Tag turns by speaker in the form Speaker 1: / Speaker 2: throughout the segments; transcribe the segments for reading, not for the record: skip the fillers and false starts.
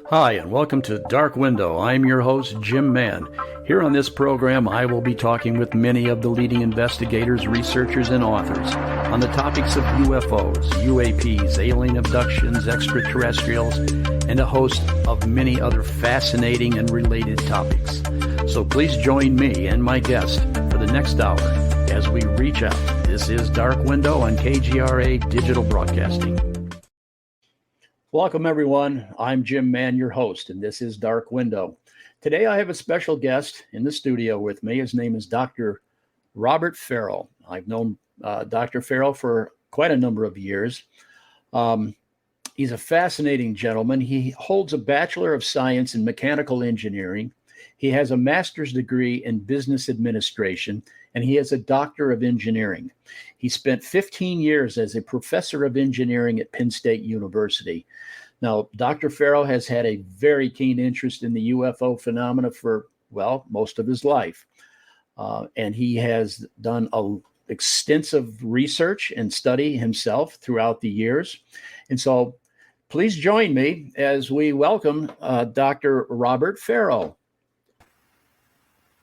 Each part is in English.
Speaker 1: Hi, and welcome to Dark Window. I'm your host, Jim Mann. Here on this program, I will be talking with many of the leading investigators, researchers, and authors on the topics of UFOs, UAPs, alien abductions, extraterrestrials, and a host of many other fascinating and related topics. So please join me and my guest for the next hour as we reach out. This is Dark Window on KGRA Digital Broadcasting. Welcome, everyone. I'm Jim Mann, your host, and this is Dark Window. Today, I have a special guest in the studio with me. His name is Dr. Robert Farrell. I've known Dr. Farrell for quite a number of years. He's a fascinating gentleman. He holds a Bachelor of Science in Mechanical Engineering. He has a master's degree in Business Administration, and he has a Doctor of Engineering. He spent 15 years as a professor of engineering at Penn State University. Now, Dr. Farrell has had a very keen interest in the UFO phenomena for, well, most of his life. And he has done extensive research and study himself throughout the years. And so please join me as we welcome Dr. Robert Farrell.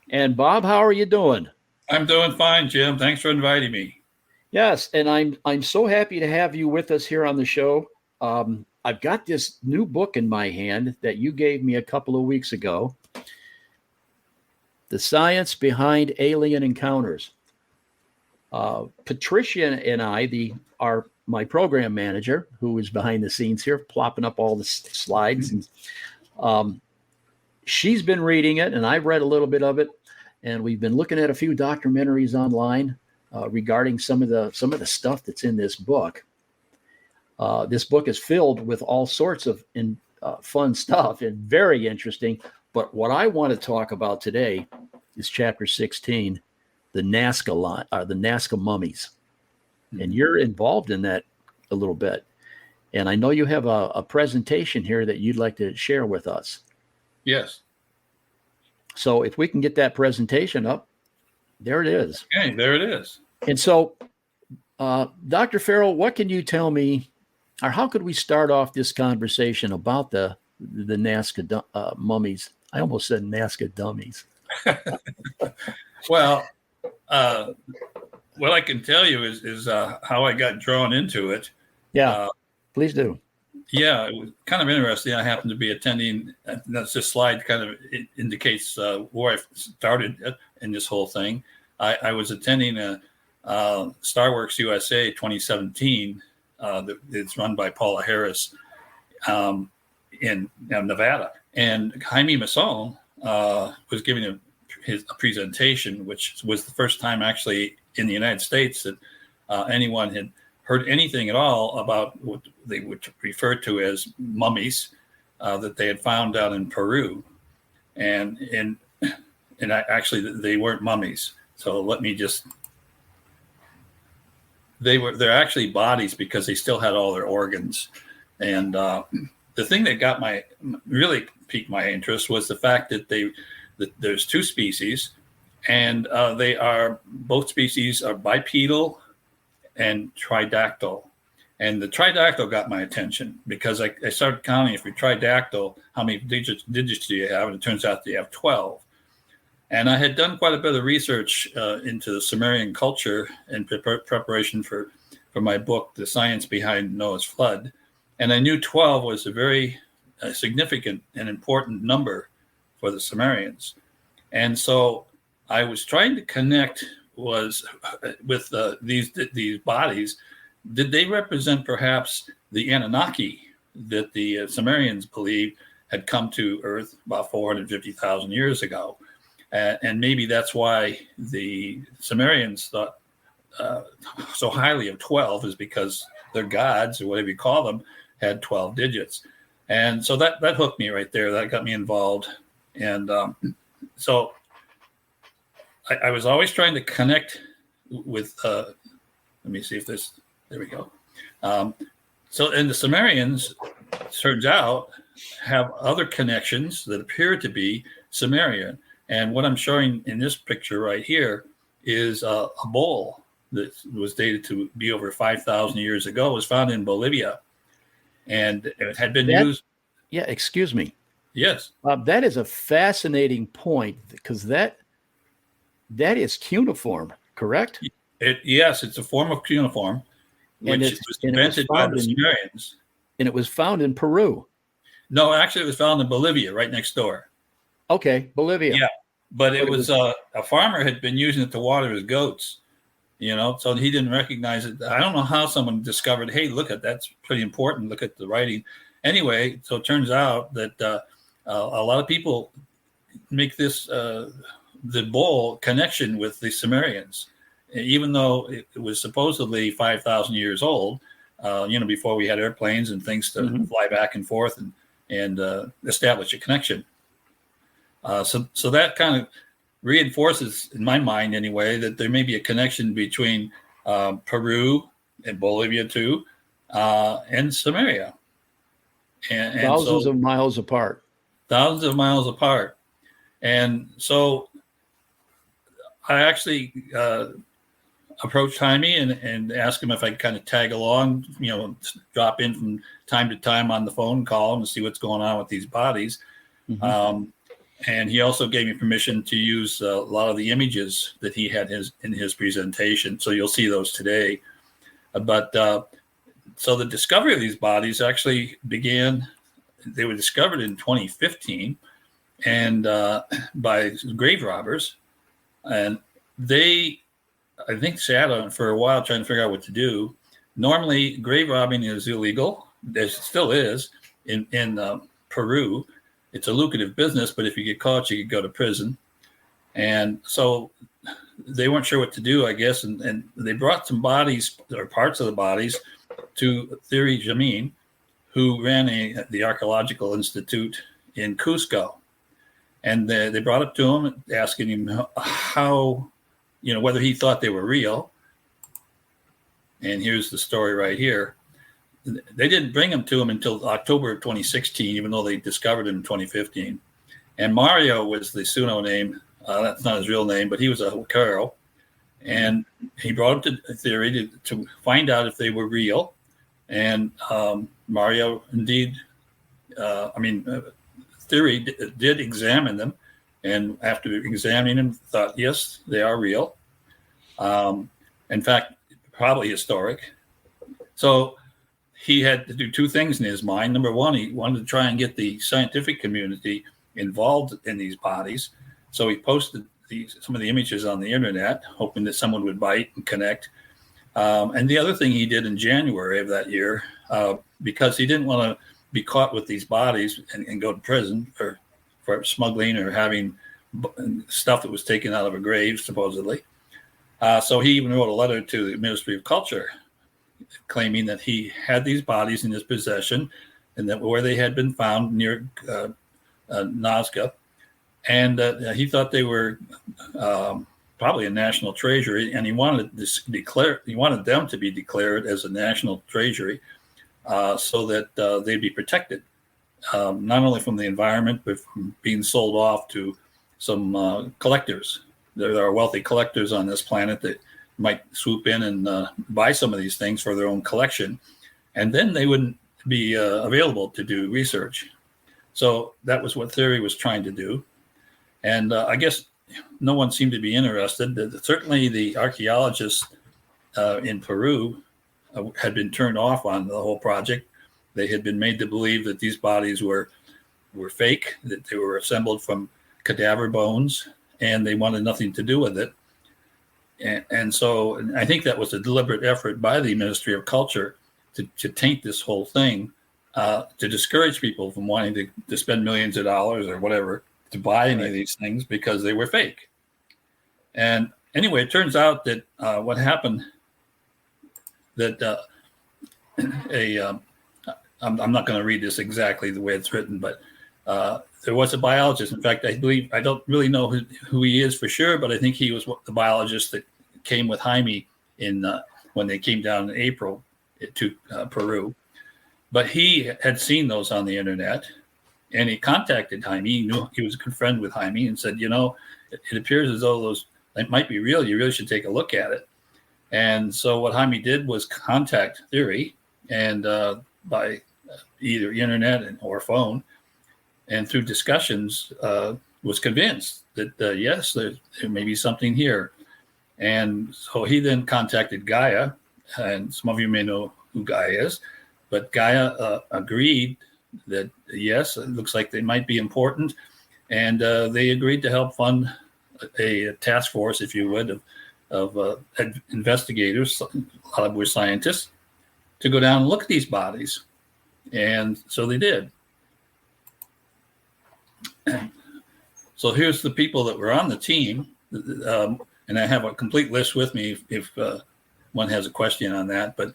Speaker 1: And Bob, how are you doing?
Speaker 2: I'm doing fine, Jim. Thanks for inviting me.
Speaker 1: Yes, and I'm so happy to have you with us here on the show. I've got this new book in my hand that you gave me a couple of weeks ago, The Science Behind Alien Encounters. Patricia and I, my program manager, who is behind the scenes here, plopping up all the slides, and she's been reading it, and I've read a little bit of it, and we've been looking at a few documentaries online regarding some of the stuff that's in this book. This book is filled with all sorts of fun stuff and very interesting. But what I want to talk about today is Chapter 16, the Nazca mummies, and you're involved in that a little bit. And I know you have a presentation here that you'd like to share with us.
Speaker 2: Yes.
Speaker 1: So if we can get that presentation up, there it is.
Speaker 2: Okay, there it is.
Speaker 1: And so, Dr. Farrell, what can you tell me, or how could we start off this conversation about the Nazca mummies? I almost said Nazca dummies.
Speaker 2: Well, what I can tell you is how I got drawn into it.
Speaker 1: Yeah, please do.
Speaker 2: Yeah, it was kind of interesting. I happened to be attending, that's this slide kind of indicates where I started in this whole thing. I was attending a Starworks USA 2017. It's run by Paula Harris in Nevada. And Jaime Maussan was giving a presentation, which was the first time actually in the United States that anyone had heard anything at all about what they would refer to as mummies that they had found down in Peru. And actually they weren't mummies. So let me just, they're actually bodies because they still had all their organs. And the thing that really piqued my interest was the fact that there's two species, and both species are bipedal and tridactyl. And the tridactyl got my attention because I started counting, if you're tridactyl, how many digits do you have? And it turns out that you have 12. And I had done quite a bit of research into the Sumerian culture in preparation for my book, The Science Behind Noah's Flood. And I knew 12 was a very significant and important number for the Sumerians. And so I was trying to connect with these bodies. Did they represent perhaps the Anunnaki that the Sumerians believed had come to Earth about 450,000 years ago? And maybe that's why the Sumerians thought so highly of 12, is because their gods, or whatever you call them, had 12 digits. And so that hooked me right there. That got me involved. And so I was always trying to connect with, let me see if there we go. So, and the Sumerians, turns out, have other connections that appear to be Sumerian. And what I'm showing in this picture right here is a bowl that was dated to be over 5,000 years ago. It was found in Bolivia. And it had been used.
Speaker 1: Yeah, excuse me.
Speaker 2: Yes.
Speaker 1: That is a fascinating point because that is cuneiform, correct?
Speaker 2: Yes, it's a form of cuneiform,
Speaker 1: And
Speaker 2: which was
Speaker 1: it was
Speaker 2: invented by
Speaker 1: found
Speaker 2: the
Speaker 1: in
Speaker 2: Sumerians.
Speaker 1: Peru.
Speaker 2: No, actually, it was found in Bolivia, right next door.
Speaker 1: Okay, Bolivia.
Speaker 2: Yeah, but it
Speaker 1: But it
Speaker 2: was
Speaker 1: was
Speaker 2: a farmer had been using it to water his goats. So he didn't recognize it. I don't know how someone discovered, hey, look at that's pretty important. Look at the writing. Anyway, so it turns out that a lot of people make this the bull connection with the Sumerians, even though it was supposedly 5,000 years old. Before we had airplanes and things to
Speaker 1: Mhm.
Speaker 2: fly back and forth and establish a connection. So that kind of reinforces, in my mind anyway, that there may be a connection between Peru and Bolivia too, and Samaria, and
Speaker 1: Thousands
Speaker 2: so
Speaker 1: of miles apart.
Speaker 2: thousands of miles apart. And so I actually approached Jaime and asked him if I could kind of tag along, drop in from time to time on the phone, call him and see what's going on with these bodies.
Speaker 1: Mhm.
Speaker 2: And he also gave me permission to use a lot of the images that he had in his presentation. So you'll see those today. But so the discovery of these bodies actually began, they were discovered in 2015 and by grave robbers. And they, I think, sat on it for a while trying to figure out what to do. Normally, grave robbing is illegal. There still is in Peru. It's a lucrative business, but if you get caught, you could go to prison. And so they weren't sure what to do, I guess, and they brought some bodies or parts of the bodies to Thierry Jamin, who ran the Archaeological Institute in Cusco. And they brought it to him, asking him how, whether he thought they were real. And here's the story right here. They didn't bring him to him until October of 2016, even though they discovered him in 2015. And Mario was the pseudo name. That's not his real name, but he was a Carol. And he brought him to Theory to find out if they were real. And Mario, indeed, Theory did examine them. And after examining them, thought, yes, they are real. In fact, probably historic. So he had to do two things in his mind. Number one, he wanted to try and get the scientific community involved in these bodies. So he posted some of the images on the internet, hoping that someone would bite and connect. And the other thing he did in January of that year, because he didn't want to be caught with these bodies and go to prison for smuggling or having stuff that was taken out of a grave, supposedly. So he even wrote a letter to the Ministry of Culture claiming that he had these bodies in his possession and that where they had been found near Nazca. And he thought they were probably a national treasury, and he wanted them to be declared as a national treasury so that they'd be protected, not only from the environment, but from being sold off to some collectors. There are wealthy collectors on this planet that might swoop in and buy some of these things for their own collection, and then they wouldn't be available to do research. So that was what Theory was trying to do. And I guess no one seemed to be interested. Certainly the archaeologists in Peru had been turned off on the whole project. They had been made to believe that these bodies were fake, that they were assembled from cadaver bones, and they wanted nothing to do with it. And so I think that was a deliberate effort by the Ministry of Culture to taint this whole thing, to discourage people from wanting to spend millions of dollars or whatever to buy any of these things because they were fake. And anyway, it turns out that what happened, that I'm not going to read this exactly the way it's written, but there was a biologist. In fact, I don't really know who he is for sure, but I think he was the biologist that came with Jaime when they came down in April to Peru. But he had seen those on the internet, and he contacted Jaime. He knew he was a good friend with Jaime, and said, it appears as though it might be real. You really should take a look at it. And so what Jaime did was contact Theory, and by either internet or phone, and through discussions was convinced that yes, there may be something here. And so he then contacted Gaia, and some of you may know who Gaia is, but Gaia agreed that yes, it looks like they might be important, and they agreed to help fund a task force, if you would, of investigators, a lot of them were scientists, to go down and look at these bodies. And so they did. So here's the people that were on the team, and I have a complete list with me if one has a question on that. But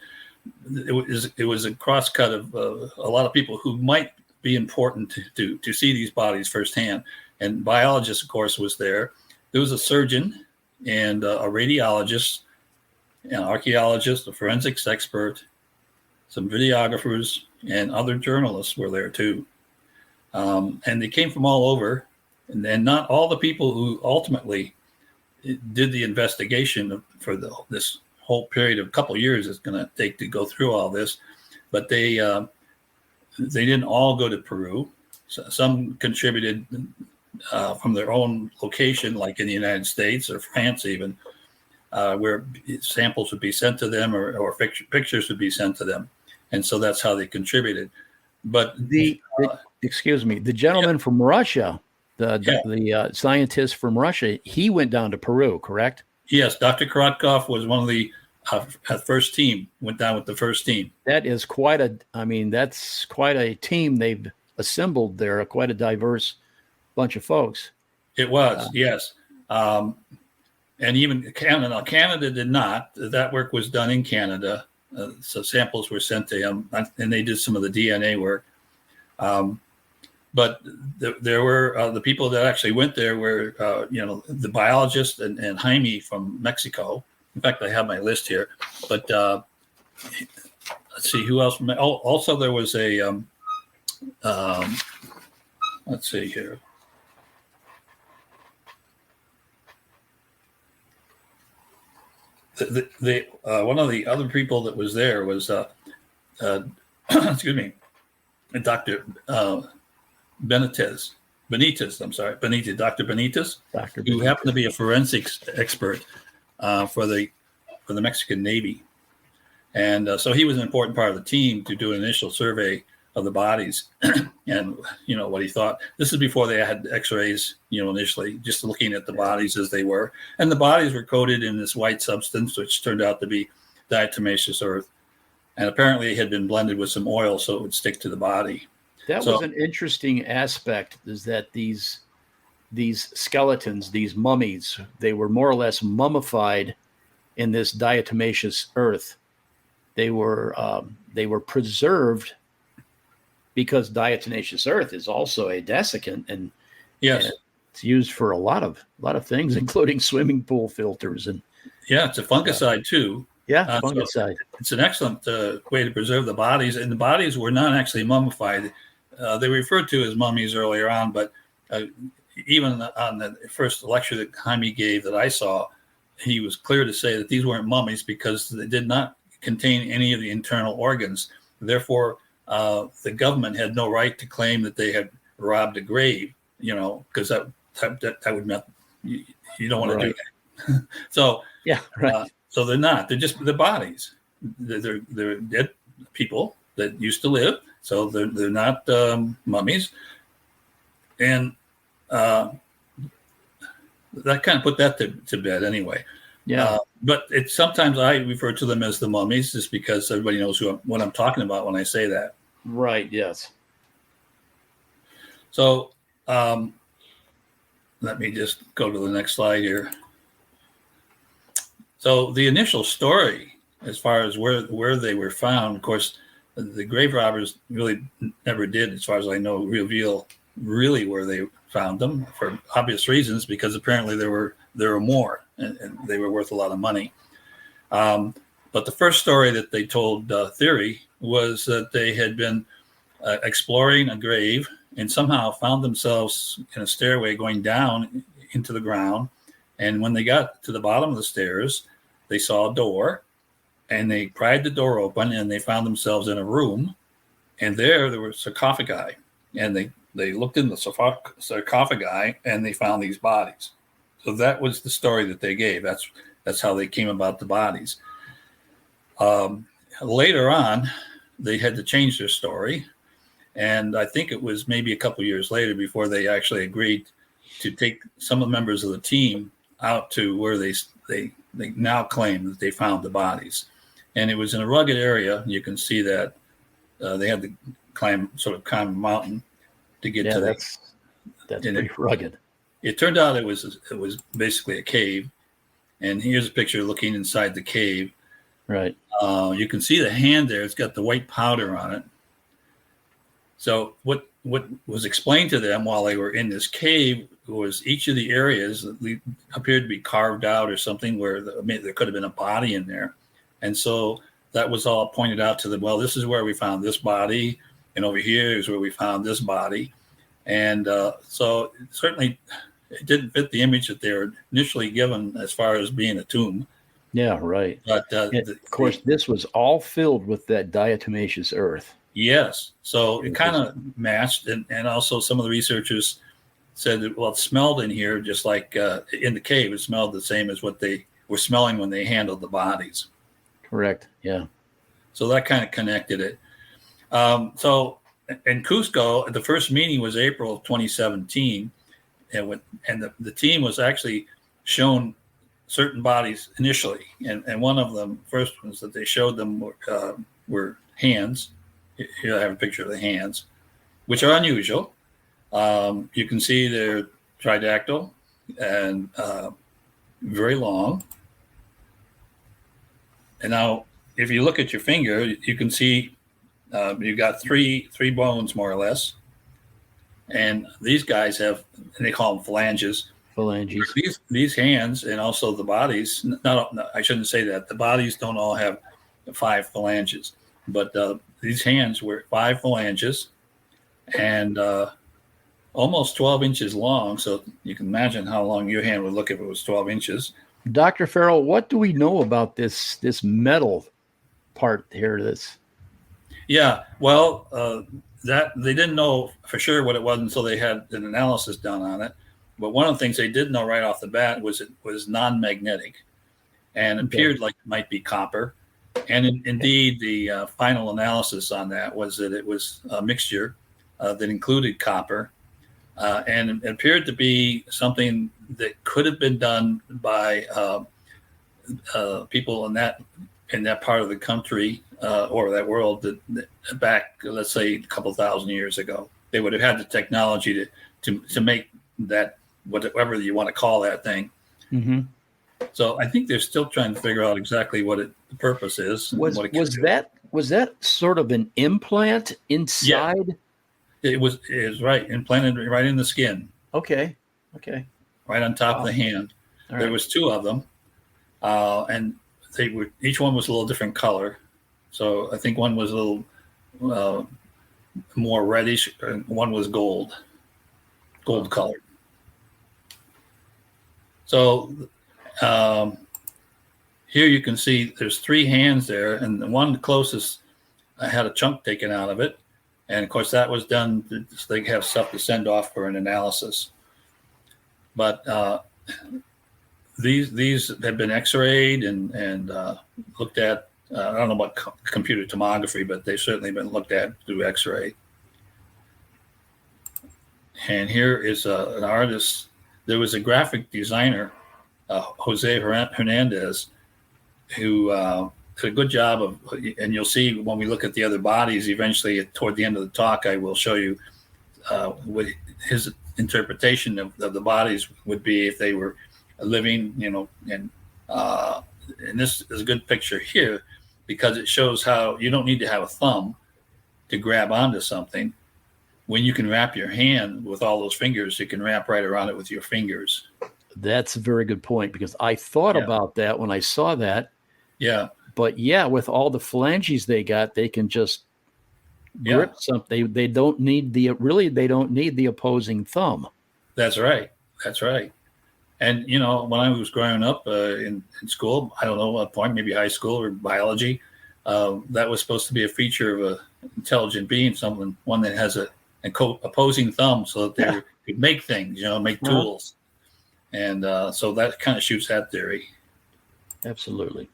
Speaker 2: it was a cross cut of a lot of people who might be important to see these bodies firsthand. And biologist, of course, was there. There was a surgeon and a radiologist, an archaeologist, a forensics expert, some videographers, and other journalists were there too. And they came from all over. And then not all the people who ultimately did the investigation for this whole period of a couple of years it's going to take to go through all this, but they didn't all go to Peru. So some contributed from their own location, like in the United States or France even, where samples would be sent to them or pictures would be sent to them. And so that's how they contributed. But
Speaker 1: excuse me, the gentleman from Russia, the scientist from Russia, he went down to Peru, correct?
Speaker 2: Yes, Dr. Korotkov was one of the first team, went down with the first team.
Speaker 1: That is that's quite a team they've assembled there, quite a diverse bunch of folks.
Speaker 2: It was, yes. And even Canada did not. That work was done in Canada. So samples were sent to him, and they did some of the DNA work. But there were the people that actually went there were, the biologist and Jaime from Mexico. In fact, I have my list here. But let's see who else. Also, there was a. Let's see here. The one of the other people that was there was excuse me, Dr. Benitez, Dr. Benitez, who happened to be a forensics expert for the Mexican Navy, and so he was an important part of the team to do an initial survey of the bodies, and what he thought. This is before they had X-rays, initially, just looking at the bodies as they were, and the bodies were coated in this white substance, which turned out to be diatomaceous earth, and apparently it had been blended with some oil so it would stick to the body.
Speaker 1: That was an interesting aspect, is that these skeletons, these mummies, they were more or less mummified in this diatomaceous earth. They were preserved because diatomaceous earth is also a desiccant, and
Speaker 2: yes,
Speaker 1: it's used for a lot of things, including swimming pool filters. And
Speaker 2: it's a fungicide too.
Speaker 1: Fungicide.
Speaker 2: So it's an excellent way to preserve the bodies, and the bodies were not actually mummified. They were referred to as mummies earlier on, but even on the first lecture that Jaime gave that I saw, he was clear to say that these weren't mummies because they did not contain any of the internal organs. Therefore, the government had no right to claim that they had robbed a grave, because that would not, you don't want to do that. So, so they're not. They're just the bodies. They're dead people that used to live. So they're not mummies, and that kind of put that to bed anyway. But it's sometimes I refer to them as the mummies just because everybody knows what I'm talking about when I say that.
Speaker 1: Right. Yes.
Speaker 2: So let me just go to the next slide here. So the initial story, as far as where they were found, of course, the grave robbers really never did, as far as I know, reveal really where they found them for obvious reasons, because apparently there were more, and they were worth a lot of money. But the first story that they told Theory was that they had been exploring a grave and somehow found themselves in a stairway going down into the ground. And when they got to the bottom of the stairs, they saw a door. And they pried the door open, and they found themselves in a room. And there were sarcophagi, and they looked in the sarcophagi and they found these bodies. So that was the story that they gave. That's how they came about the bodies. Later on, they had to change their story, and I think it was maybe a couple of years later before they actually agreed to take some of the members of the team out to where they now claim that they found the bodies. And it was in a rugged area. You can see that they had to climb a mountain to get to
Speaker 1: that's pretty rugged.
Speaker 2: It turned out it was basically a cave. And here's a picture looking inside the cave.
Speaker 1: Right.
Speaker 2: You can see the hand there. It's got the white powder on it. So what was explained to them while they were in this cave was each of the areas that appeared to be carved out or something where there could have been a body in there. And so that was all pointed out to them. Well, this is where we found this body, and over here is where we found this body. And so certainly it didn't fit the image that they were initially given as far as being a tomb.
Speaker 1: Yeah, right.
Speaker 2: But
Speaker 1: of course, this was all filled with that diatomaceous earth.
Speaker 2: Yes. So it kind of matched. And also some of the researchers said that, well, it smelled in here just like in the cave. It smelled the same as what they were smelling when they handled the bodies.
Speaker 1: Correct. Yeah.
Speaker 2: So that kind of connected it. So in Cusco, the first meeting was April of 2017. And the team was actually shown certain bodies initially. And one of them, first ones that they showed them were hands. Here I have a picture of the hands, which are unusual. You can see they're tridactyl and very long. And now, if you look at your finger, you can see you've got three bones, more or less. And these guys have, and they call them phalanges.
Speaker 1: Phalanges.
Speaker 2: These hands and also the bodies, no, I shouldn't say that. The bodies don't all have 5 phalanges. But these hands were 5 phalanges and almost 12 inches long. So you can imagine how long your hand would look if it was 12 inches.
Speaker 1: Dr. Farrell, what do we know about this metal part here?
Speaker 2: Yeah, well, that they didn't know for sure what it was until they had an analysis done on it. But one of the things they did know right off the bat was it was non-magnetic and appeared like it might be copper. And indeed, the final analysis on that was that it was a mixture that included copper. And it appeared to be something that could have been done by people in that part of the country or that world that back, let's say, a couple thousand years ago. They would have had the technology to make that, whatever you want to call that thing. Mm-hmm. So I think they're still trying to figure out exactly what the purpose is.
Speaker 1: Was that sort of an implant inside?
Speaker 2: Yeah. It was right, implanted right in the skin.
Speaker 1: Okay.
Speaker 2: Right on top of the hand. All there was 2 of them, and each one was a little different color. So I think one was a little more reddish, and one was gold colored. So here you can see there's 3 hands there, and the one closest had a chunk taken out of it. And of course, that was done so they have stuff to send off for an analysis. But these have been X-rayed and looked at. I don't know about computer tomography, but they've certainly been looked at through X-ray. And here is an artist. There was a graphic designer, Jose Hernandez, who did a good job of, and you'll see when we look at the other bodies, eventually toward the end of the talk, I will show you what his interpretation of the bodies would be if they were living, and this is a good picture here because it shows how you don't need to have a thumb to grab onto something. When you can wrap your hand with all those fingers, you can wrap right around it with your fingers.
Speaker 1: That's a very good point because I thought about that when I saw that.
Speaker 2: Yeah.
Speaker 1: But with all the phalanges they got, they can just grip something. They don't need the opposing thumb.
Speaker 2: That's right. And, when I was growing up in school, I don't know what point, maybe high school or biology, that was supposed to be a feature of an intelligent being, one that has an opposing thumb, so that they could make things, make tools. And so that kind of shoots that theory.
Speaker 1: Absolutely.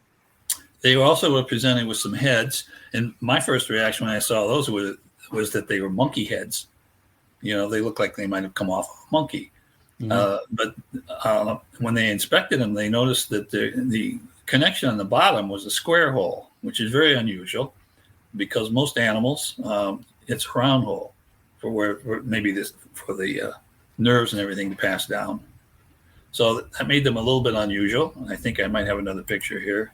Speaker 2: They also were presented with some heads, and my first reaction when I saw those was that they were monkey heads. They looked like they might have come off of a monkey. But when they inspected them, they noticed that the connection on the bottom was a square hole, which is very unusual because most animals, it's a round hole for where maybe for the nerves and everything to pass down. So that made them a little bit unusual. I think I might have another picture here.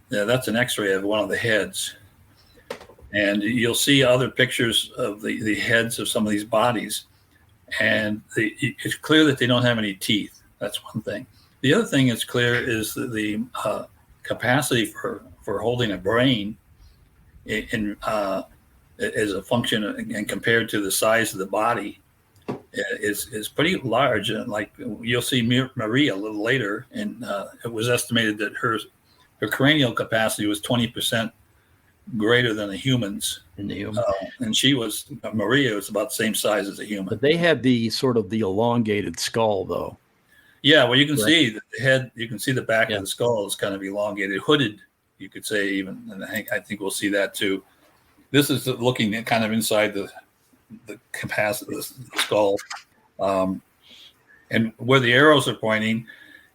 Speaker 2: Yeah, that's an X-ray of one of the heads. And you'll see other pictures of the heads of some of these bodies. And it's clear that they don't have any teeth. That's one thing. The other thing that's clear is that the capacity for holding a brain as a function and compared to the size of the body is pretty large. And like you'll see Maria a little later, and it was estimated that her cranial capacity was 20% greater than a human's.
Speaker 1: In the human.
Speaker 2: And Maria was about the same size as a human.
Speaker 1: But they had the sort of the elongated skull, though.
Speaker 2: Yeah, well, you can see the head. You can see the back of the skull is kind of elongated, hooded. You could say even, and I think we'll see that too. This is looking at kind of inside the capacity of the skull, and where the arrows are pointing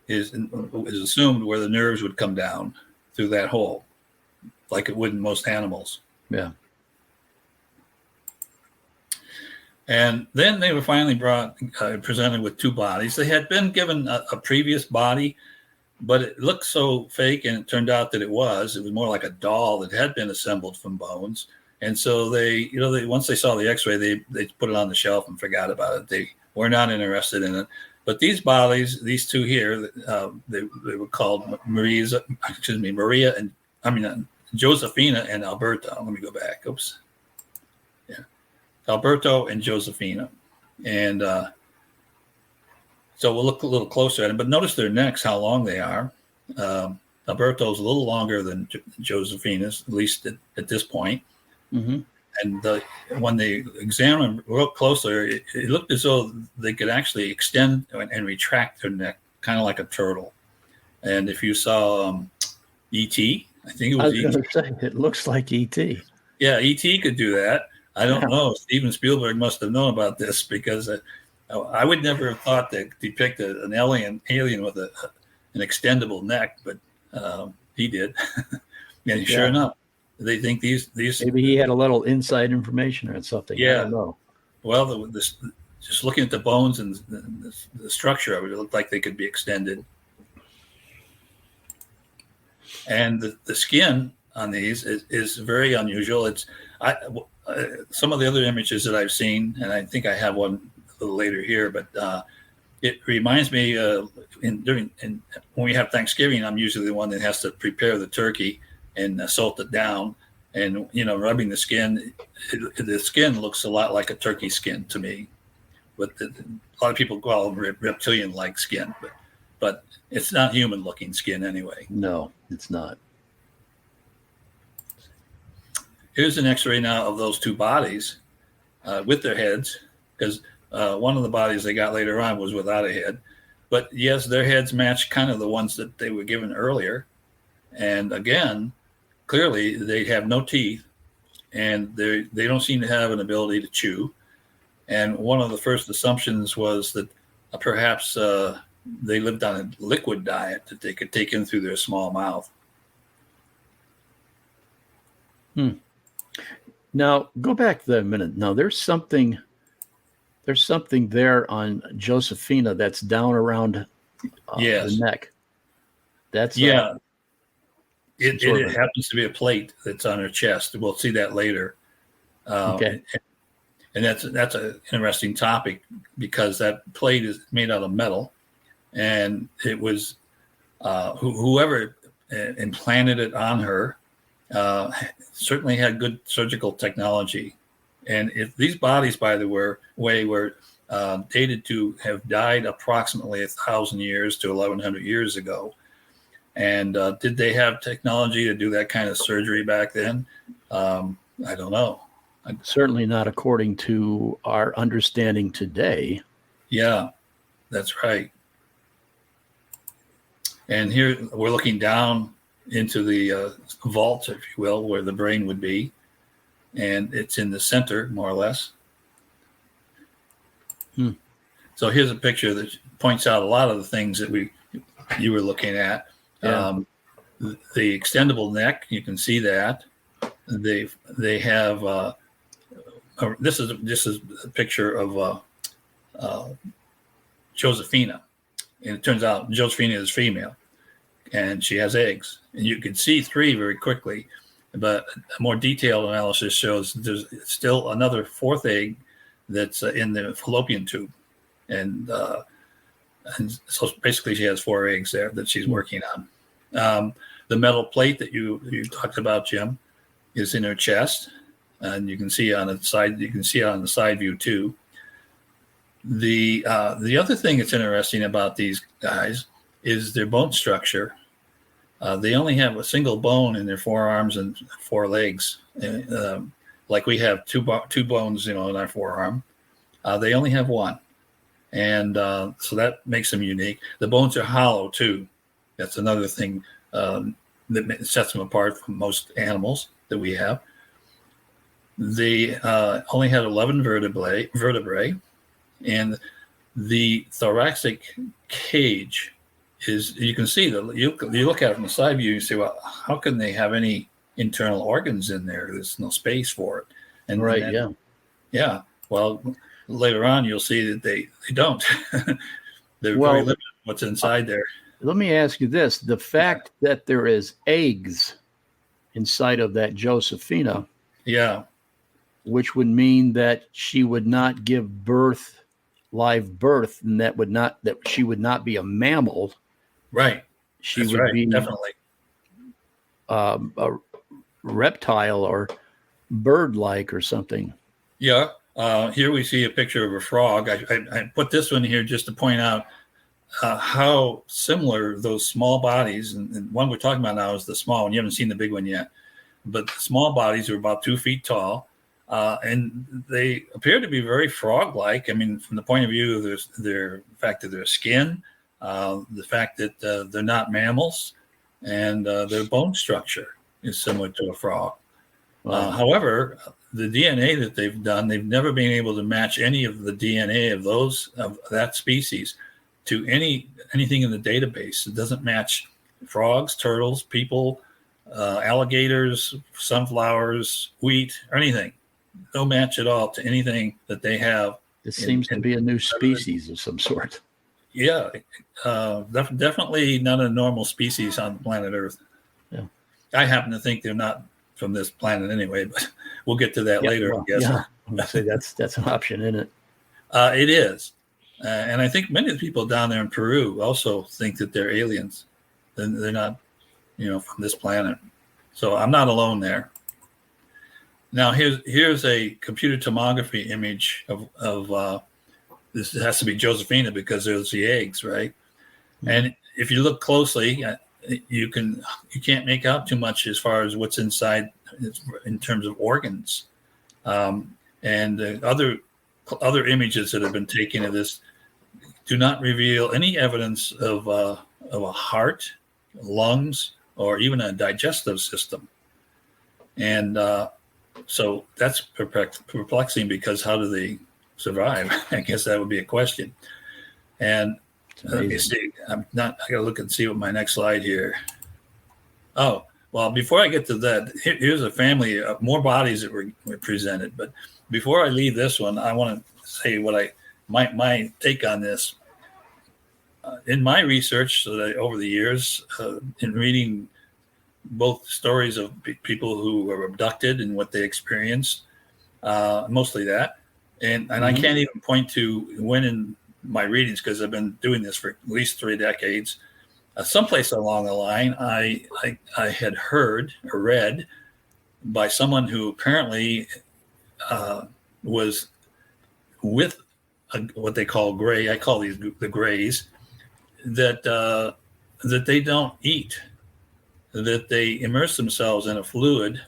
Speaker 2: is assumed where the nerves would come down through that hole, like it would in most animals.
Speaker 1: Yeah.
Speaker 2: And then they were finally presented with two bodies. They had been given a previous body, but it looked so fake, and it turned out that it was more like a doll that had been assembled from bones. And so they once they saw the X-ray, they put it on the shelf and forgot about it. They were not interested in it. But these bodies, these two here, they were called Maria and Josefina and Alberto. Let me go back. Oops. Yeah. Alberto and Josefina. And so we'll look a little closer at them. But notice their necks, how long they are. Alberto's a little longer than Josefina's, at least at this point.
Speaker 1: Mm-hmm.
Speaker 2: And when they examined real closer, it looked as though they could actually extend and retract their neck, kind of like a turtle. And if you saw E.T., I think it was E.T.
Speaker 1: going to say, it looks like E.T.
Speaker 2: Yeah, E.T. could do that. I don't know. Steven Spielberg must have known about this because I would never have thought to depict an alien with an extendable neck, but he did. And sure enough, they think these
Speaker 1: maybe he had a little inside information or something.
Speaker 2: Yeah.
Speaker 1: I don't know.
Speaker 2: Well, just looking at the bones and the structure of it, it looked like they could be extended. And the skin on these is very unusual. Some of the other images that I've seen, and I think I have one a little later here, but it reminds me when we have Thanksgiving, I'm usually the one that has to prepare the turkey and salt it down, and rubbing the skin. The skin looks a lot like a turkey skin to me, but a lot of people call it reptilian-like skin, but it's not human-looking skin anyway.
Speaker 1: No, it's not.
Speaker 2: Here's an X-ray now of those two bodies with their heads, because one of the bodies they got later on was without a head. But yes, their heads match kind of the ones that they were given earlier. And again, clearly they have no teeth, and they don't seem to have an ability to chew. And one of the first assumptions was that perhaps they lived on a liquid diet that they could take in through their small mouth.
Speaker 1: Now, go back there a minute. Now, there's something there on Josefina that's down around the neck. That's
Speaker 2: It happens to be a plate that's on her chest. We'll see that later.
Speaker 1: Okay.
Speaker 2: And that's an interesting topic because that plate is made out of metal, and it was whoever implanted it on her certainly had good surgical technology. And if these bodies, by the way, were dated to have died approximately 1,000 years to 1,100 years ago. And did they have technology to do that kind of surgery back then? I don't know.
Speaker 1: Certainly not according to our understanding today.
Speaker 2: Yeah, that's right. And here we're looking down into the vault, if you will, where the brain would be. And it's in the center, more or less. So here's a picture that points out a lot of the things that you were looking at.
Speaker 1: Yeah.
Speaker 2: The extendable neck, you can see that. They have this is a picture of Josephina, and it turns out Josephina is female, and she has eggs, and you can see 3 very quickly, but a more detailed analysis shows there's still another 4th egg that's in the fallopian tube, and so basically she has 4 eggs there that she's working on. The metal plate that you talked about, Jim, is in her chest, and you can see on the side. You can see it on the side view too. The other thing that's interesting about these guys is their bone structure. They only have a single bone in their forearms and 4 legs, like we have two bones, in our forearm. They only have 1, and so that makes them unique. The bones are hollow too. That's another thing that sets them apart from most animals that we have. They only had 11 vertebrae, and the thoracic cage is, you can see that you look at it from the side view, you say, well, how can they have any internal organs in there? There's no space for it. And
Speaker 1: Right.
Speaker 2: and, yeah. Well, later on, you'll see that they don't. They're very limited what's inside there.
Speaker 1: Let me ask you this. The fact that there is eggs inside of that Josephina,
Speaker 2: Yeah.
Speaker 1: which would mean that she would not give live birth, and that she would not be a mammal.
Speaker 2: Right.
Speaker 1: She
Speaker 2: That's
Speaker 1: would
Speaker 2: right.
Speaker 1: be
Speaker 2: Definitely
Speaker 1: a reptile or bird-like or something.
Speaker 2: Yeah. Here we see a picture of a frog. I put this one here just to point out how similar those small bodies, and one we're talking about now is the small one. You haven't seen the big one yet, but the small bodies are about 2 feet tall, and they appear to be very frog-like. I mean, from the point of view of the fact that their skin, the fact that they're not mammals, and their bone structure is similar to a frog.
Speaker 1: Wow.
Speaker 2: However, the DNA that they've done, they've never been able to match any of the DNA of that species to anything in the database. It doesn't match frogs, turtles, people, alligators, sunflowers, wheat, or anything. No match at all to anything that they have.
Speaker 1: It seems to be a new species of some sort.
Speaker 2: Yeah, definitely not a normal species on planet Earth.
Speaker 1: Yeah.
Speaker 2: I happen to think they're not from this planet anyway, but we'll get to that later, I guess.
Speaker 1: Yeah, I'm gonna say that's an option, isn't it?
Speaker 2: It is. And I think many of the people down there in Peru also think that they're aliens. They're not, from this planet. So I'm not alone there. Now here's a computer tomography image of this has to be Josephina because there's the eggs, right? Mm-hmm. And if you look closely, you can't make out too much as far as what's inside in terms of organs. And other images that have been taken of this do not reveal any evidence of a heart, lungs, or even a digestive system. And so that's perplexing, because how do they survive? I guess that would be a question. And let me see. I got to look and see what my next slide here. Oh, well, before I get to that, here's a family of more bodies that were presented. But before I leave this one, I want to say what my take on this. In my research over the years, in reading both stories of people who were abducted and what they experienced, mostly that, and I can't even point to when in my readings, because I've been doing this for at least 3 decades. Someplace along the line, I had heard or read by someone who apparently was with what they call gray. I call these the grays, that that they don't eat, that they immerse themselves in a fluid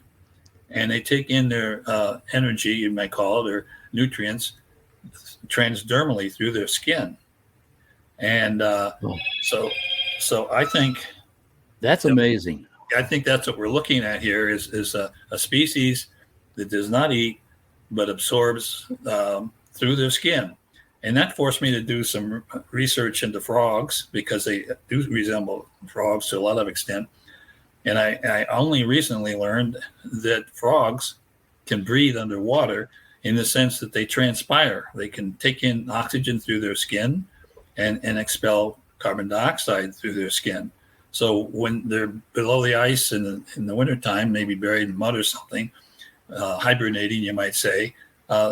Speaker 2: and they take in their energy, you might call it, or nutrients, transdermally through their skin. And so I think
Speaker 1: that's amazing.
Speaker 2: I think that's what we're looking at here is a species that does not eat but absorbs through their skin. And that forced me to do some research into frogs because they do resemble frogs to a lot of extent. And I only recently learned that frogs can breathe underwater in the sense that they transpire. They can take in oxygen through their skin and expel carbon dioxide through their skin. So when they're below the ice in the wintertime, maybe buried in mud or something, hibernating, you might say,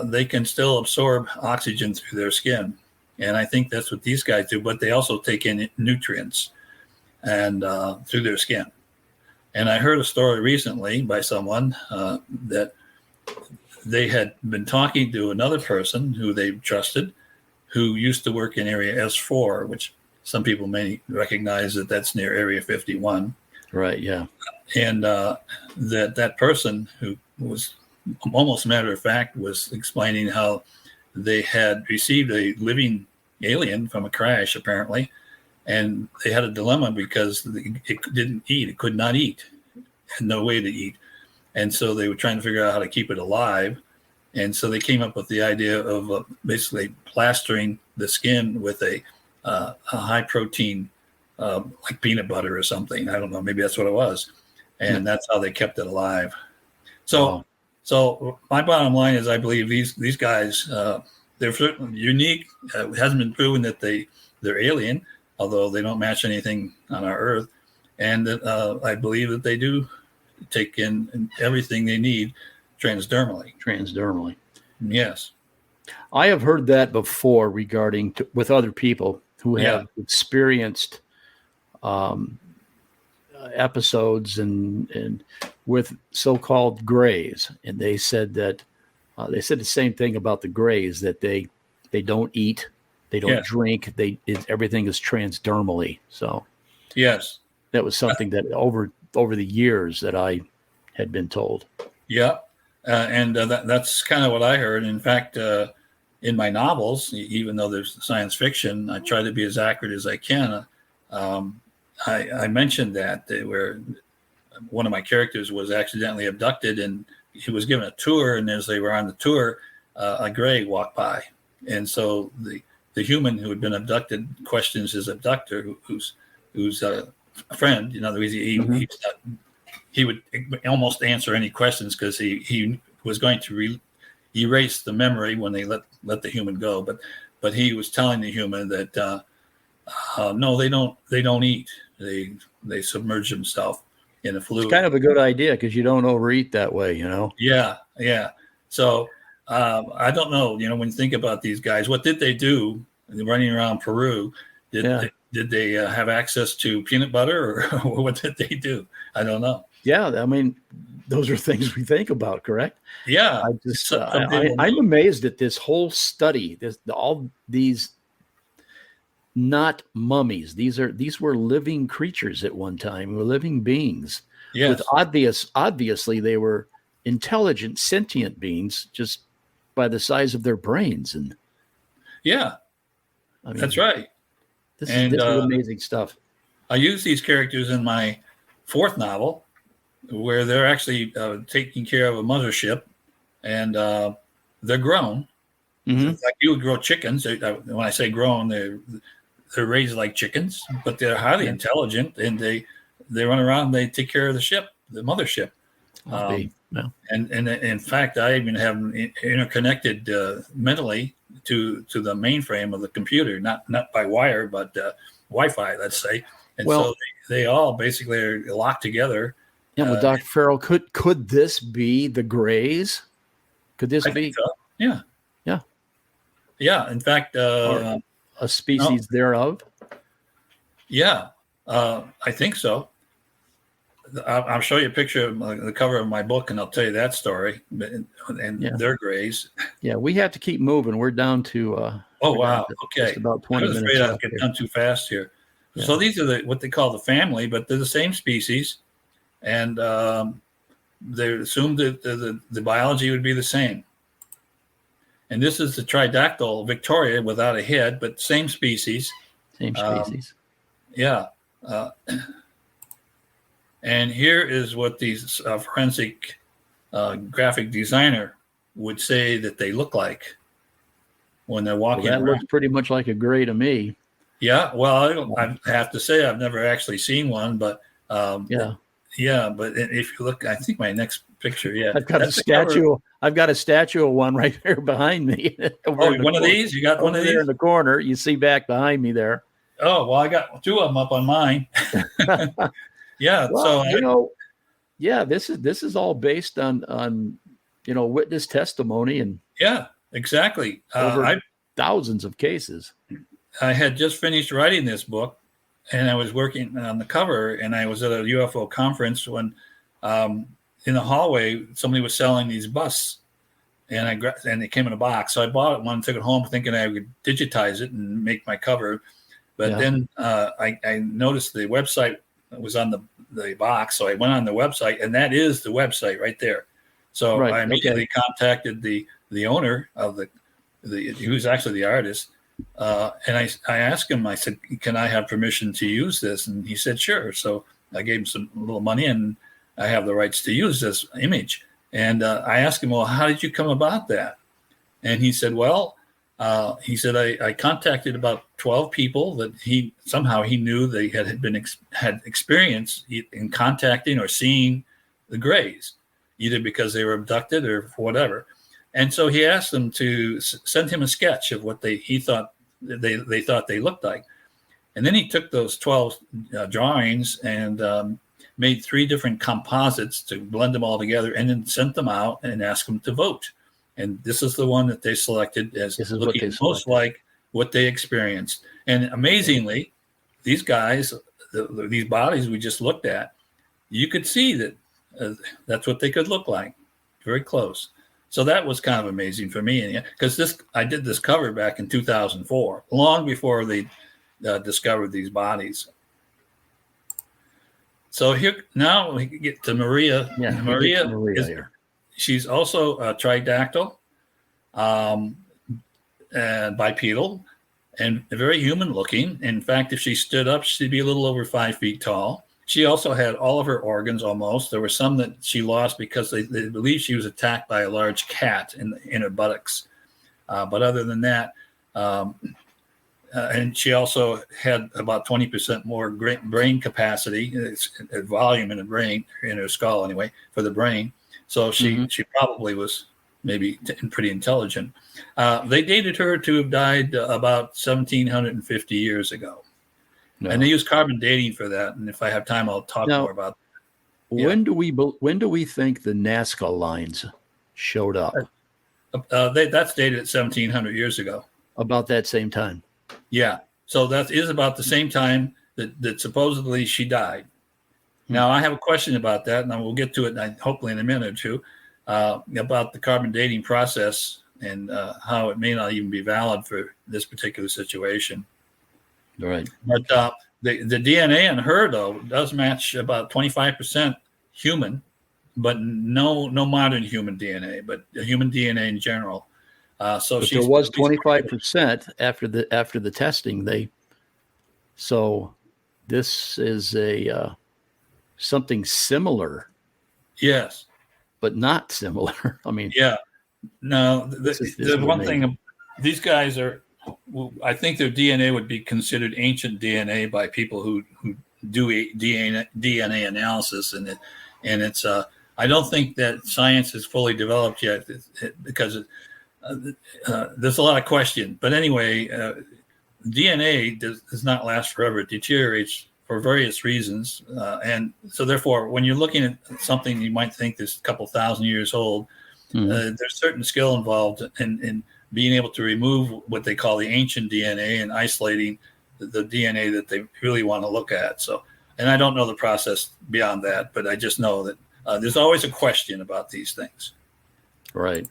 Speaker 2: they can still absorb oxygen through their skin. And I think that's what these guys do, but they also take in nutrients and through their skin. And I heard a story recently by someone that they had been talking to another person who they trusted, who used to work in Area S4, which some people may recognize that that's near Area 51.
Speaker 1: Right, yeah.
Speaker 2: And that person, who was almost matter of fact, was explaining how they had received a living alien from a crash, apparently, and they had a dilemma because it didn't eat. It could not eat. It had no way to eat. And so they were trying to figure out how to keep it alive. And so they came up with the idea of basically plastering the skin with a high protein, like peanut butter or something. I don't know. Maybe that's what it was. And that's how they kept it alive. So my bottom line is I believe these guys, they're certainly unique. It hasn't been proven that they're alien, although they don't match anything on our Earth. And that I believe that they do take in everything they need transdermally.
Speaker 1: Transdermally.
Speaker 2: Yes.
Speaker 1: I have heard that before regarding with other people who have experienced episodes and with so-called grays, and they said that they said the same thing about the grays, that they don't eat, they don't drink, everything is transdermally. So
Speaker 2: yes,
Speaker 1: that was something that over the years that I had been told. Yeah.
Speaker 2: And that's kind of what I heard. In fact, in my novels, even though there's science fiction, I try to be as accurate as I can. I mentioned that where one of my characters was accidentally abducted, and he was given a tour, and as they were on the tour, a gray walked by. And so the human who had been abducted questions his abductor, who's a friend. In other words, he would almost answer any questions because he was going to erase the memory when they let the human go. But he was telling the human that no, they don't eat. They submerge themselves in a fluid.
Speaker 1: It's kind of a good idea because you don't overeat that way, you know.
Speaker 2: Yeah. So I don't know. When you think about these guys, what did they do running around Peru? Did they have access to peanut butter, or what did they do? I don't know.
Speaker 1: Yeah, I mean, those are things we think about, correct?
Speaker 2: Yeah.
Speaker 1: I just I'm amazed at this whole study. All these not mummies. These were living creatures at one time. Were living beings.
Speaker 2: Yes.
Speaker 1: With obviously they were intelligent, sentient beings just by the size of their brains. And
Speaker 2: yeah, I mean, that's right.
Speaker 1: This is amazing stuff.
Speaker 2: I use these characters in my fourth novel, where they're actually taking care of a mothership, and they're grown. Mm-hmm. Like you would grow chickens. When I say grown, they're raised like chickens, but they're highly intelligent, and they run around. They take care of the ship, the mothership. And in fact, I even have them interconnected mentally to the mainframe of the computer, not by wire, but Wi-Fi, let's say. And so they all basically are locked together.
Speaker 1: Yeah, well, Dr. Farrell, could this be the Greys? Could this be?
Speaker 2: Think so. Yeah.
Speaker 1: Yeah.
Speaker 2: Yeah. In fact,
Speaker 1: a species thereof. Yeah,
Speaker 2: I think so. I'll show you a picture of the cover of my book, and I'll tell you that story. And they're Greys.
Speaker 1: Yeah, we have to keep moving. We're down to.
Speaker 2: Oh wow! Okay,
Speaker 1: just about 20 minutes.
Speaker 2: I was afraid I'd get done too fast here.
Speaker 1: Yeah.
Speaker 2: So these are what they call the family, but they're the same species, and they assumed that the biology would be the same. And this is the tridactyl Victoria without a head, but same species.
Speaker 1: Same species.
Speaker 2: Yeah. And here is what these forensic graphic designer would say that they look like when they're walking
Speaker 1: Well, that
Speaker 2: around.
Speaker 1: looks pretty much like a gray to me.
Speaker 2: Yeah, well, I have to say I've never actually seen one, but
Speaker 1: yeah.
Speaker 2: But if you look, I think my next picture,
Speaker 1: I've got a statue. I've got a statue of one right there behind me.
Speaker 2: One of these? You got one of these
Speaker 1: there in the corner? You see back behind me there.
Speaker 2: Oh well, I got two of them up on mine. Yeah,
Speaker 1: well, so this is all based on witness testimony and
Speaker 2: exactly.
Speaker 1: Over thousands of cases.
Speaker 2: I had just finished writing this book, and I was working on the cover, and I was at a UFO conference when in the hallway somebody was selling these busts, and they came in a box. So I bought it one, took it home thinking I would digitize it and make my cover. But then I noticed the website was on the box, so I went on the website, and that is the website right there. So I immediately contacted the owner of who's actually the artist, and I asked him. I said, "Can I have permission to use this?" And he said, "Sure." So I gave him a little money, and I have the rights to use this image. And I asked him, "Well, how did you come about that?" And he said, "Well." He said, I contacted about 12 people that he knew they had experience in contacting or seeing the Greys, either because they were abducted or for whatever. And so he asked them to send him a sketch of what he thought they thought they looked like. And then he took those 12 drawings and made 3 different composites to blend them all together, and then sent them out and asked them to vote. And this is the one that they selected as looking most like what they experienced. And amazingly, these guys, these bodies we just looked at, you could see that that's what they could look like, very close. So that was kind of amazing for me, because I did this cover back in 2004, long before they discovered these bodies. So here now we get to Maria.
Speaker 1: Yeah,
Speaker 2: Maria
Speaker 1: is here.
Speaker 2: She's also a tridactyl, and bipedal, and very human looking. In fact, if she stood up, she'd be a little over 5 feet tall. She also had all of her organs almost. There were some that she lost because they believe she was attacked by a large cat in her buttocks. But other than that, and she also had about 20% more brain capacity, volume in the brain, in her skull anyway, for the brain. So she probably was maybe pretty intelligent. They dated her to have died about 1,750 years ago. No. And they use carbon dating for that. And if I have time, I'll talk more about that.
Speaker 1: When do we think the Nazca lines showed up?
Speaker 2: That's dated at 1,700 years ago.
Speaker 1: About that same time.
Speaker 2: Yeah. So that is about the same time that supposedly she died. Now, I have a question about that, and I will get to it hopefully in a minute or two, about the carbon dating process and how it may not even be valid for this particular situation.
Speaker 1: Right.
Speaker 2: But the DNA on her, though, does match about 25% human, but no modern human DNA, but human DNA in general. So
Speaker 1: there was 25% after the testing. So this is something similar.
Speaker 2: Yes.
Speaker 1: But not similar. I mean,
Speaker 2: yeah. No, the one thing, these guys are, I think their DNA would be considered ancient DNA by people who do DNA analysis, and it's I don't think that science is fully developed yet because there's a lot of question. But anyway, DNA does not last forever. It deteriorates for various reasons, and so therefore, when you're looking at something you might think is a couple thousand years old, there's certain skill involved in being able to remove what they call the ancient DNA and isolating the DNA that they really want to look at. So, and I don't know the process beyond that, but I just know that there's always a question about these things.
Speaker 1: Right.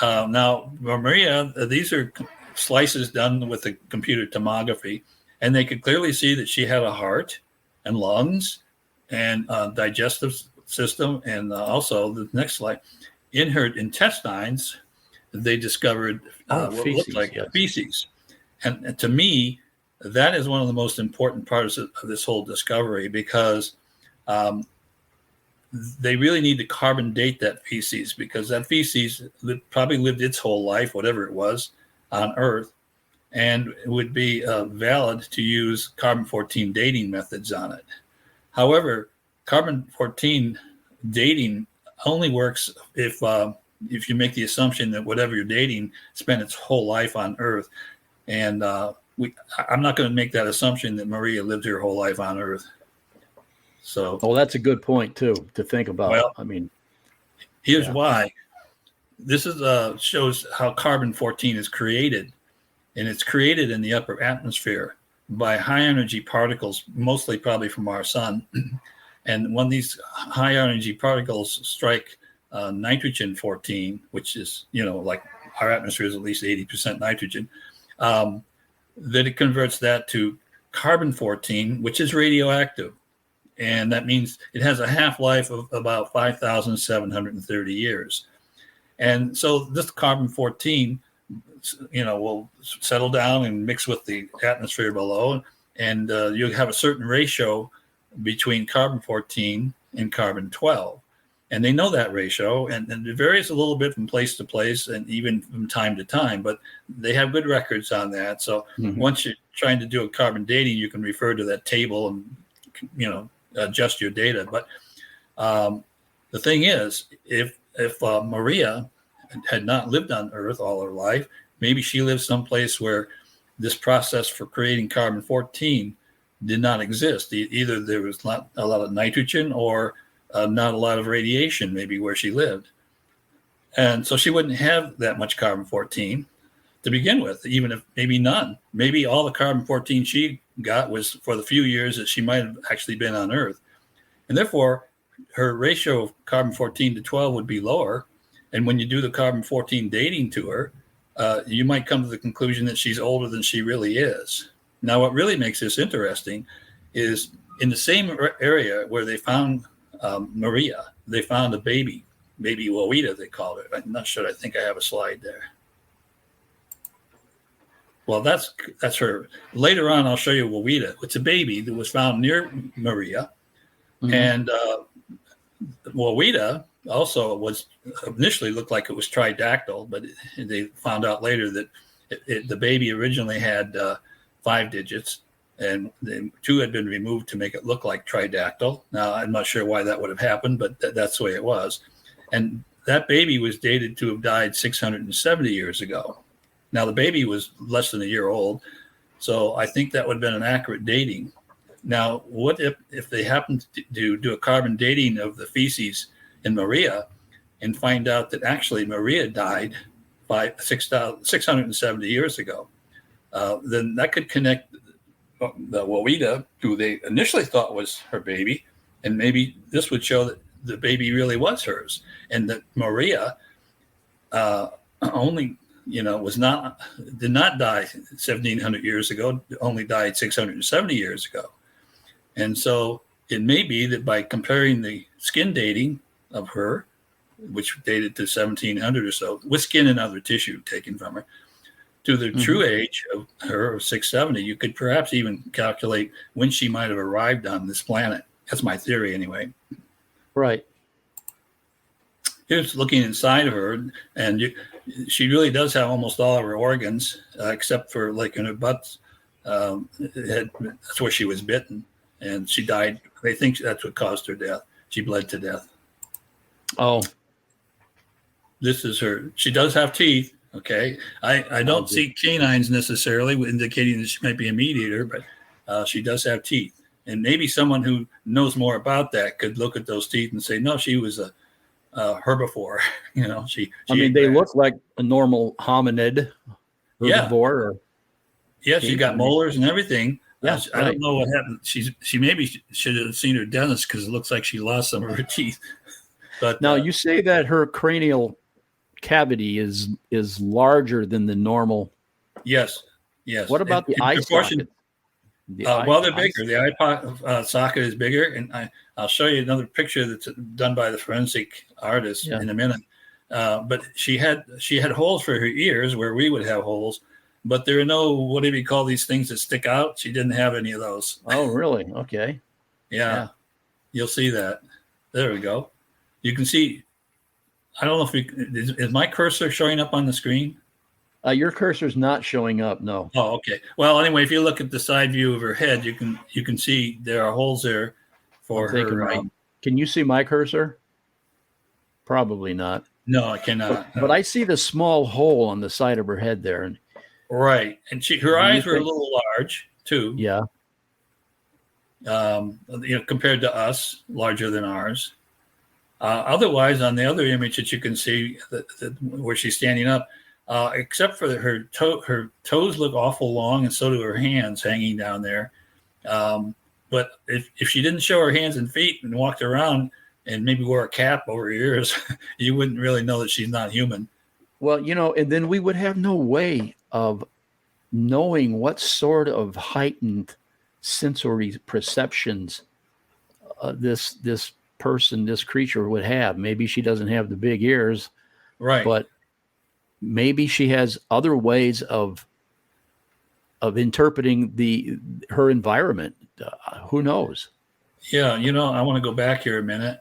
Speaker 2: Now, Maria, these are slices done with the computer tomography. And they could clearly see that she had a heart and lungs and digestive system. And also, the next slide, in her intestines, they discovered what looked like feces. And to me, that is one of the most important parts of this whole discovery, because they really need to carbon date that feces, because that feces probably lived its whole life, whatever it was, on Earth, and it would be valid to use carbon-14 dating methods on it. However, carbon-14 dating only works if you make the assumption that whatever you're dating spent its whole life on Earth. And I'm not going to make that assumption that Maria lived her whole life on Earth. So,
Speaker 1: that's a good point too to think about.
Speaker 2: Well,
Speaker 1: I mean,
Speaker 2: here's why. This is shows how carbon-14 is created, and it's created in the upper atmosphere by high energy particles, mostly probably from our sun. And when these high energy particles strike nitrogen 14, which is, like our atmosphere is at least 80% nitrogen, then it converts that to carbon 14, which is radioactive. And that means it has a half-life of about 5,730 years. And so this carbon 14, will settle down and mix with the atmosphere below, and you'll have a certain ratio between carbon 14 and carbon 12. And they know that ratio, and it varies a little bit from place to place and even from time to time, but they have good records on that. So once you're trying to do a carbon dating, you can refer to that table and, adjust your data. But the thing is, if Maria had not lived on Earth all her life, maybe she lived someplace where this process for creating carbon-14 did not exist. Either there was not a lot of nitrogen or not a lot of radiation, maybe where she lived. And so she wouldn't have that much carbon-14 to begin with, even if maybe none. Maybe all the carbon-14 she got was for the few years that she might have actually been on Earth. And therefore, her ratio of carbon-14 to 12 would be lower. And when you do the carbon-14 dating to her, you might come to the conclusion that she's older than she really is. Now, what really makes this interesting is in the same area where they found Maria, they found a baby Wawita, they called it. I'm not sure. I think I have a slide there. Well, that's her. Later on, I'll show you Wawita. It's a baby that was found near Maria. And Wawita also was initially looked like it was tridactyl, but they found out later that the baby originally had 5 digits, and the 2 had been removed to make it look like tridactyl. Now, I'm not sure why that would have happened, but that's the way it was. And that baby was dated to have died 670 years ago. Now, the baby was less than a year old, so I think that would have been an accurate dating. Now, what if they happened to do a carbon dating of the feces in Maria and find out that actually Maria died 670 years ago? Then that could connect the Wawita, who they initially thought was her baby, and maybe this would show that the baby really was hers, and that Maria only did not die 1,700 years ago, only died 670 years ago. And so it may be that by comparing the skin dating of her, which dated to 1,700 or so, with skin and other tissue taken from her, to the true age of her, of 670, you could perhaps even calculate when she might have arrived on this planet. That's my theory anyway.
Speaker 1: Right.
Speaker 2: Here's looking inside of her, and she really does have almost all of her organs, except for like in her butt. That's where she was bitten, and she died. They think that's what caused her death. She bled to death. Oh. This is her. She does have teeth. Okay. I don't see canines necessarily indicating that she might be a meat eater, but she does have teeth. And maybe someone who knows more about that could look at those teeth and say, no, she was a herbivore. They
Speaker 1: look like a normal hominid herbivore.
Speaker 2: She got molars and everything.
Speaker 1: Yeah,
Speaker 2: I don't know what happened. She maybe should have seen her dentist because it looks like she lost some of her teeth. But
Speaker 1: now you say that her cranial cavity is larger than the normal.
Speaker 2: Yes.
Speaker 1: What about the eye socket? The
Speaker 2: Well, they're bigger. The eye socket is bigger, and I'll show you another picture that's done by the forensic artist in a minute. But she had holes for her ears where we would have holes, but there are no, what do we call these things that stick out? She didn't have any of those.
Speaker 1: Oh, really? Okay.
Speaker 2: Yeah. You'll see that. There we go. You can see. I don't know if is my cursor showing up on the screen?
Speaker 1: Your cursor's not showing up. No.
Speaker 2: Oh, okay. Well, anyway, if you look at the side view of her head, you can see there are holes there for her.
Speaker 1: Can you see my cursor? Probably not.
Speaker 2: No, I cannot.
Speaker 1: But I see the small hole on the side of her head there.
Speaker 2: Right, and her eyes were a little large too.
Speaker 1: Yeah.
Speaker 2: Compared to us, larger than ours. Otherwise, on the other image that you can see where she's standing up, except for her toes look awful long, and so do her hands hanging down there. But if she didn't show her hands and feet and walked around and maybe wore a cap over her ears, you wouldn't really know that she's not human.
Speaker 1: Well, and then we would have no way of knowing what sort of heightened sensory perceptions this person, this creature would have. Maybe she doesn't have the big ears,
Speaker 2: right?
Speaker 1: But maybe she has other ways of interpreting her environment. Who knows?
Speaker 2: Yeah, I want to go back here a minute.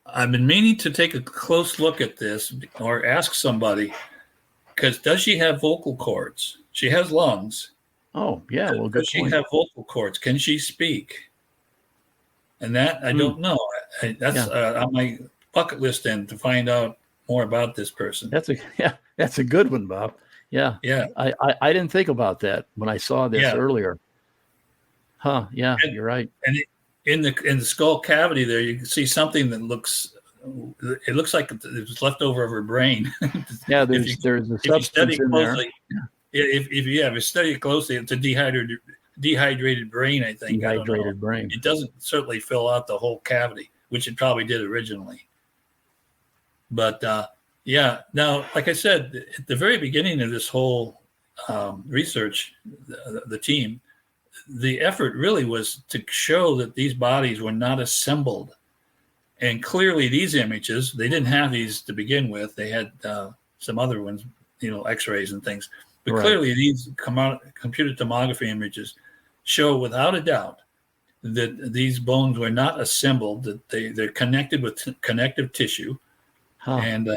Speaker 2: I've been meaning to take a close look at this or ask somebody, because does she have vocal cords? She has lungs.
Speaker 1: Oh, yeah. Well, good
Speaker 2: does she have vocal cords? Can she speak? And that I don't know. That's on my bucket list then, to find out more about this person.
Speaker 1: That's a good one, Bob. Yeah.
Speaker 2: Yeah.
Speaker 1: I didn't think about that when I saw this earlier. Huh. Yeah, you're right.
Speaker 2: And in the skull cavity there, you can see something that looks like it was left over of her brain.
Speaker 1: Yeah, there's a substance in there.
Speaker 2: If you study it closely, it's a dehydrated brain, I think.
Speaker 1: Dehydrated brain.
Speaker 2: It doesn't certainly fill out the whole cavity, which it probably did originally. But now, like I said, at the very beginning of this whole research, the team, the effort really was to show that these bodies were not assembled. And clearly these images, they didn't have these to begin with. They had some other ones, x-rays and things. But clearly these computer tomography images show without a doubt that these bones were not assembled, that they're connected with connective tissue. Huh. And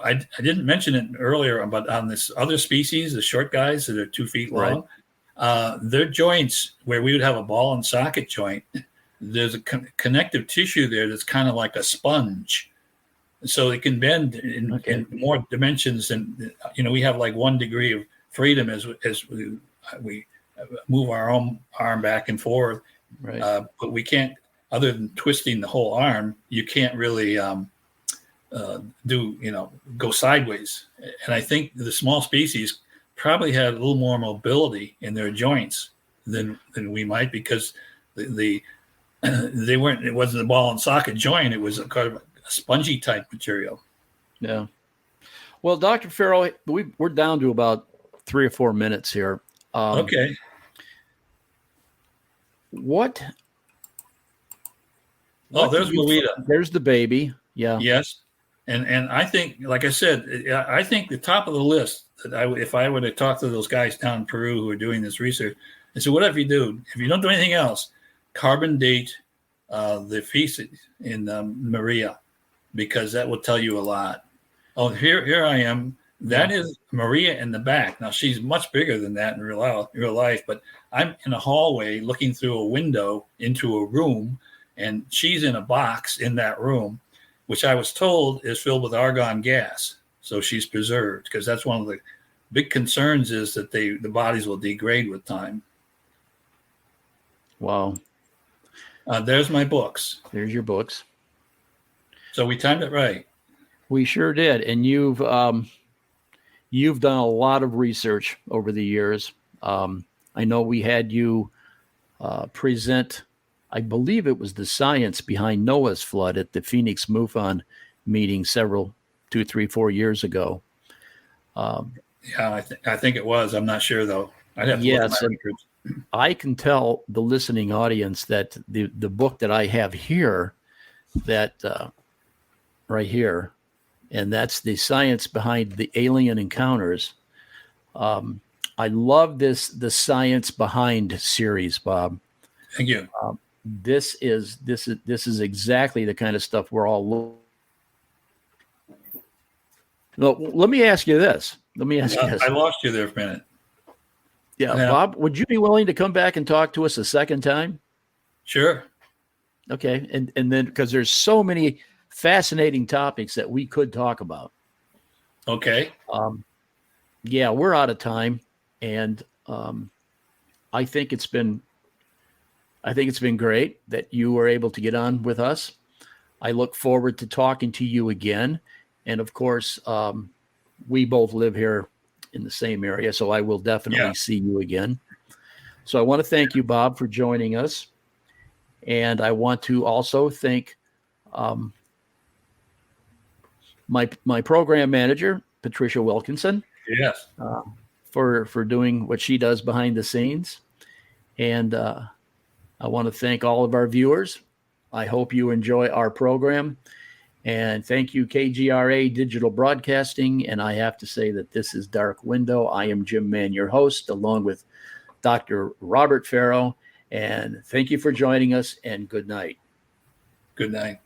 Speaker 2: I didn't mention it earlier, but on this other species, the short guys that are 2 feet long, their joints, where we would have a ball and socket joint, there's a connective tissue there that's kind of like a sponge. So it can bend in more dimensions than, we have like 1 degree of freedom as we move our own arm back and forth. Right. But we can't, other than twisting the whole arm, you can't really go sideways. And I think the small species probably had a little more mobility in their joints than we might, because it wasn't a ball and socket joint. It was a kind of a spongy type material.
Speaker 1: Yeah. Well, Dr. Farrell, we're down to about 3 or 4 minutes here.
Speaker 2: Okay.
Speaker 1: What?
Speaker 2: Oh, there's Marita.
Speaker 1: There's the baby. Yeah.
Speaker 2: Yes. And I think, like I said, I think the top of the list, that if I were to talk to those guys down in Peru who are doing this research, I said, whatever you do, if you don't do anything else, carbon date the feces in Maria, because that will tell you a lot. Oh, here I am. That is Maria in the back. Now, she's much bigger than that in real life, but I'm in a hallway looking through a window into a room, and she's in a box in that room, which I was told is filled with argon gas. So she's preserved, because that's one of the big concerns, is that the bodies will degrade with time.
Speaker 1: Wow.
Speaker 2: There's my books.
Speaker 1: There's your books.
Speaker 2: So we timed it right. We
Speaker 1: sure did. And you've done a lot of research over the years. I know we had you present, I believe it was the science behind Noah's flood at the Phoenix MUFON meeting 2, 3, 4 years ago.
Speaker 2: Yeah, I think it was. I'm not sure though. I'd have to look at
Speaker 1: Yes,
Speaker 2: my
Speaker 1: and
Speaker 2: records.
Speaker 1: I can tell the listening audience that the book that I have here, that right here, and that's the science behind the alien encounters. Um, I love the science behind series, Bob.
Speaker 2: Thank you.
Speaker 1: This is exactly the kind of stuff we're all looking. No, let me ask you this. Let me ask you
Speaker 2: I
Speaker 1: this.
Speaker 2: lost you there for a minute.
Speaker 1: Yeah,
Speaker 2: Yeah,
Speaker 1: Bob, would you be willing to come back and talk to us a second time?
Speaker 2: sure.
Speaker 1: Okay, and then because there's so many fascinating topics that we could talk about.
Speaker 2: Okay.
Speaker 1: Yeah, we're out of time, and I think it's been great that you were able to get on with us. I look forward to talking to you again, and of course, we both live here in the same area, so I will definitely
Speaker 2: Yeah.
Speaker 1: see you again. So I want to thank you, Bob, for joining us, and I want to also thank um, my program manager, Patricia Wilkinson,
Speaker 2: Yes.
Speaker 1: for doing what she does behind the scenes. And I want to thank all of our viewers. I hope you enjoy our program. And thank you, KGRA Digital Broadcasting. And I have to say that this is Dark Window. I am Jim Mann, your host, along with Dr. Robert Farrell. And thank you for joining us, and good night.
Speaker 2: Good night.